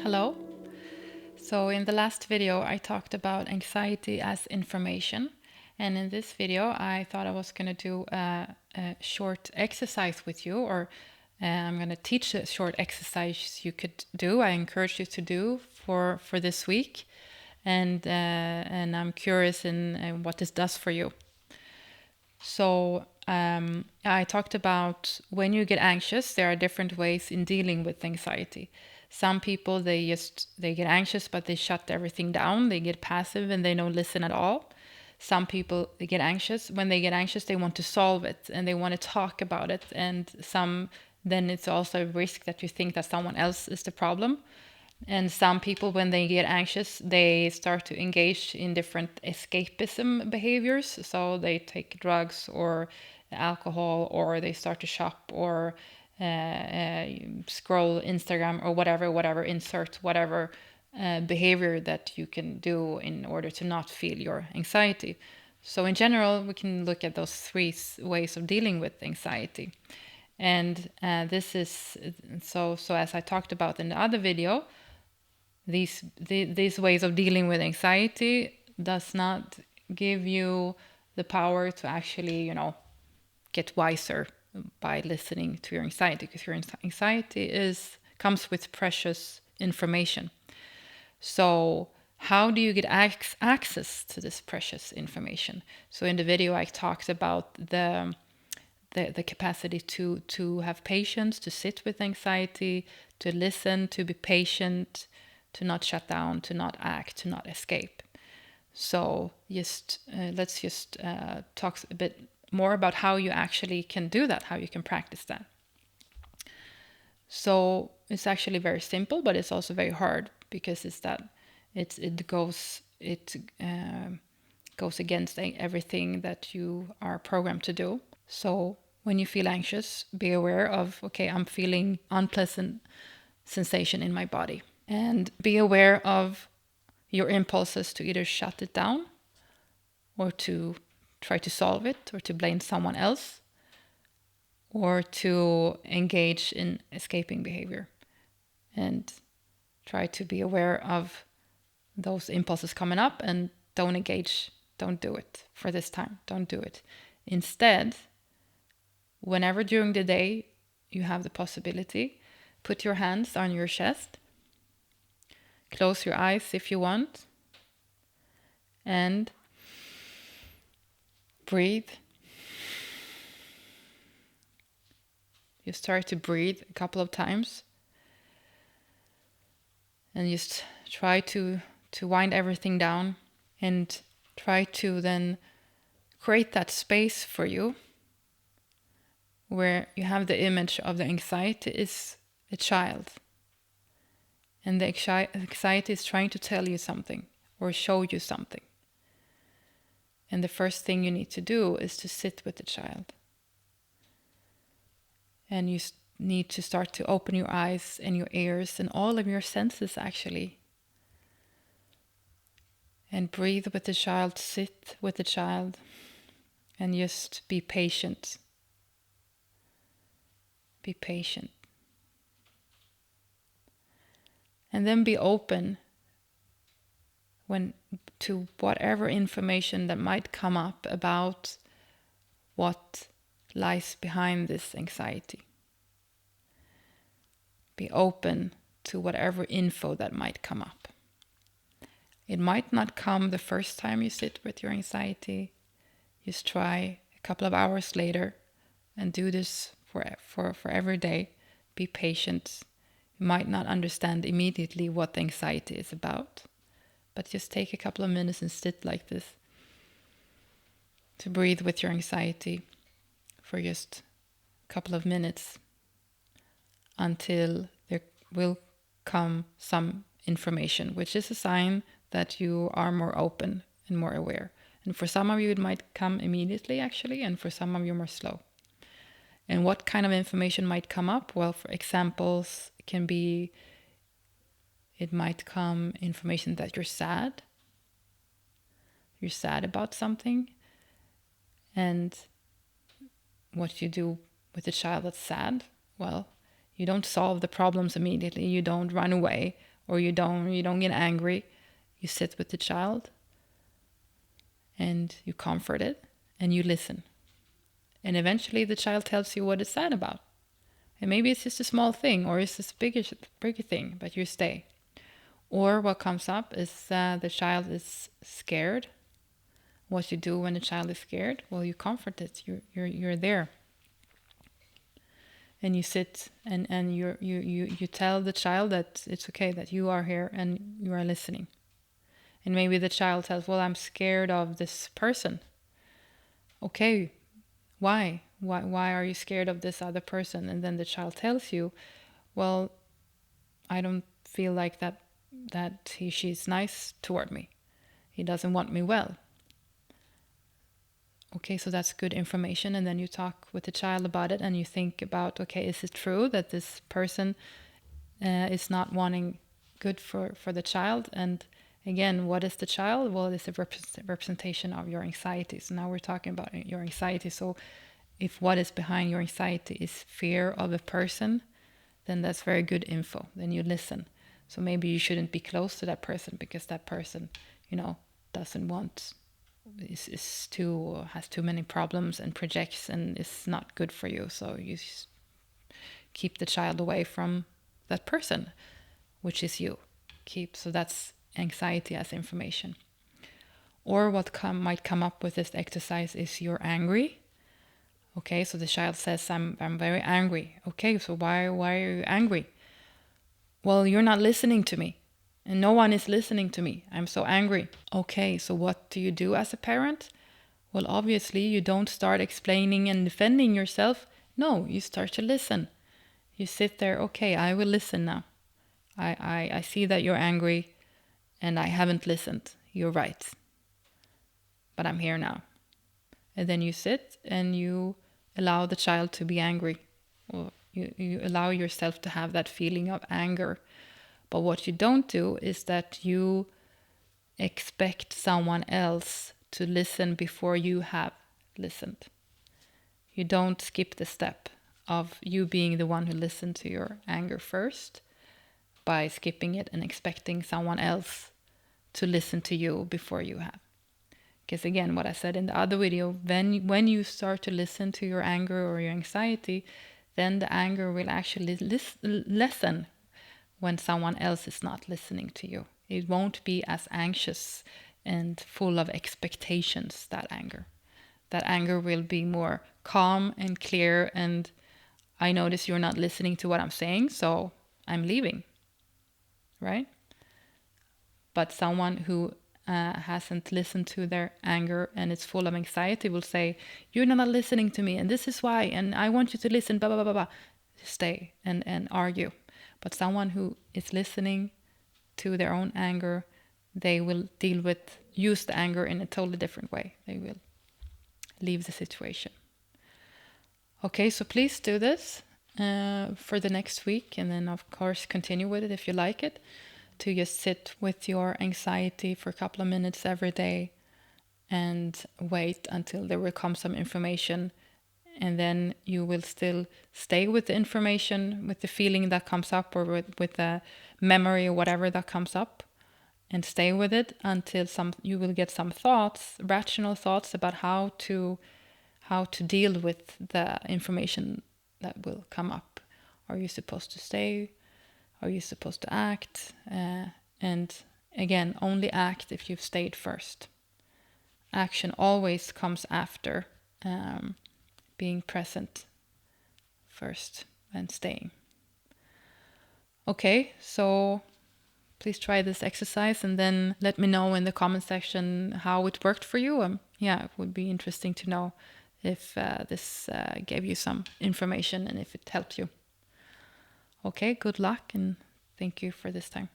Hello. So in the last video, I talked about anxiety as information. And in this video, I thought I was going to do a short exercise with you, or I'm going to teach a short exercise you could do. I encourage you to do for this week. And I'm curious in what this does for you. So I talked about when you get anxious, there are different ways in dealing with anxiety. Some people they get anxious, but they shut everything down. They get passive and they don't listen at all. Some people they get anxious. When they get anxious, they want to solve it and they want to talk about it. And then it's also a risk that you think that someone else is the problem. And some people, when they get anxious, they start to engage in different escapism behaviors. So they take drugs or alcohol, or they start to shop, or scroll Instagram, or whatever, insert whatever behavior that you can do in order to not feel your anxiety. So in general, we can look at those three ways of dealing with anxiety. And this is so as I talked about in the other video, these ways of dealing with anxiety does not give you the power to actually, get wiser by listening to your anxiety, because your anxiety comes with precious information. So how do you get access to this precious information? So in the video, I talked about the capacity to have patience, to sit with anxiety, to listen, to be patient, to not shut down, to not act, to not escape. So let's just talk a bit more about how you actually can do that, how you can practice that. So it's actually very simple, but it's also very hard, because it goes against everything that you are programmed to do. So when you feel anxious, be aware of, okay, I'm feeling unpleasant sensation in my body. And be aware of your impulses to either shut it down, or to try to solve it, or to blame someone else, or to engage in escaping behavior. And try to be aware of those impulses coming up, and don't engage, don't do it for this time, don't do it. Instead, whenever during the day you have the possibility, put your hands on your chest, close your eyes if you want, and breathe. You start to breathe a couple of times, and just try to wind everything down, and try to then create that space for you where you have the image of the anxiety is a child, and the anxiety is trying to tell you something or show you something. And the first thing you need to do is to sit with the child. And you need to start to open your eyes and your ears and all of your senses, actually. And breathe with the child, sit with the child, and just be patient. Be patient. And then be open to whatever information that might come up about what lies behind this anxiety. Be open to whatever info that might come up. It might not come the first time you sit with your anxiety. Just try a couple of hours later and do this for every day. Be patient. You might not understand immediately what the anxiety is about, but just take a couple of minutes and sit like this, to breathe with your anxiety for just a couple of minutes, until there will come some information, which is a sign that you are more open and more aware. And for some of you, it might come immediately, actually, and for some of you, more slow. And what kind of information might come up? Well, for examples, it might come information that you're sad. You're sad about something. And what you do with a child that's sad, well, you don't solve the problems immediately. You don't run away or you don't get angry. You sit with the child and you comfort it and you listen. And eventually the child tells you what it's sad about. And maybe it's just a small thing, or it's just a bigger thing, but you stay. Or what comes up is the child is scared. What you do when the child is scared? Well, you comfort it. You're there, and you sit and you tell the child that it's okay, that you are here and you are listening. And maybe the child tells, "Well, I'm scared of this person." Okay, why? Why are you scared of this other person? And then the child tells you, "Well, I don't feel like she's nice toward me. He doesn't want me well." Okay, so that's good information. And then you talk with the child about it and you think about, okay, is it true that this person is not wanting good for the child? And again, what is the child? Well, it's a representation of your anxiety. So now we're talking about your anxiety. So if what is behind your anxiety is fear of a person, then that's very good info. Then you listen. So maybe you shouldn't be close to that person because that person, doesn't want, has too many problems and projects and is not good for you. So you keep the child away from that person, which is you. So that's anxiety as information. Or what might come up with this exercise is you're angry. Okay, so the child says, I'm very angry. Okay, so why are you angry? Well, you're not listening to me. And no one is listening to me. I'm so angry. Okay, so what do you do as a parent? Well, obviously, you don't start explaining and defending yourself. No, you start to listen. You sit there, okay, I will listen now. I see that you're angry and I haven't listened. You're right. But I'm here now. And then you sit and you allow the child to be angry. Or you allow yourself to have that feeling of anger. But what you don't do is that you expect someone else to listen before you have listened. You don't skip the step of you being the one who listened to your anger first by skipping it and expecting someone else to listen to you before you have. Because again, what I said in the other video, when you start to listen to your anger or your anxiety, then the anger will actually lessen when someone else is not listening to you. It won't be as anxious and full of expectations, that anger. That anger will be more calm and clear, and I notice you're not listening to what I'm saying, so I'm leaving, right? But someone who hasn't listened to their anger and it's full of anxiety will say, you're not listening to me and this is why, and I want you to listen, blah, blah, blah, blah. Stay and argue. But someone who is listening to their own anger, they will use the anger in a totally different way. They will leave the situation. Okay, so please do this for the next week, and then of course continue with it if you like it, to just sit with your anxiety for a couple of minutes every day and wait until there will come some information, and then you will still stay with the information, with the feeling that comes up, or with the memory or whatever that comes up, and stay with it until you will get some thoughts, rational thoughts about how to deal with the information that will come up. Are you supposed to stay? Are you supposed to act? And again, only act if you've stayed first. Action always comes after being present first and staying. Okay, so please try this exercise and then let me know in the comment section how it worked for you. It would be interesting to know if this gave you some information and if it helped you. Okay, good luck and thank you for this time.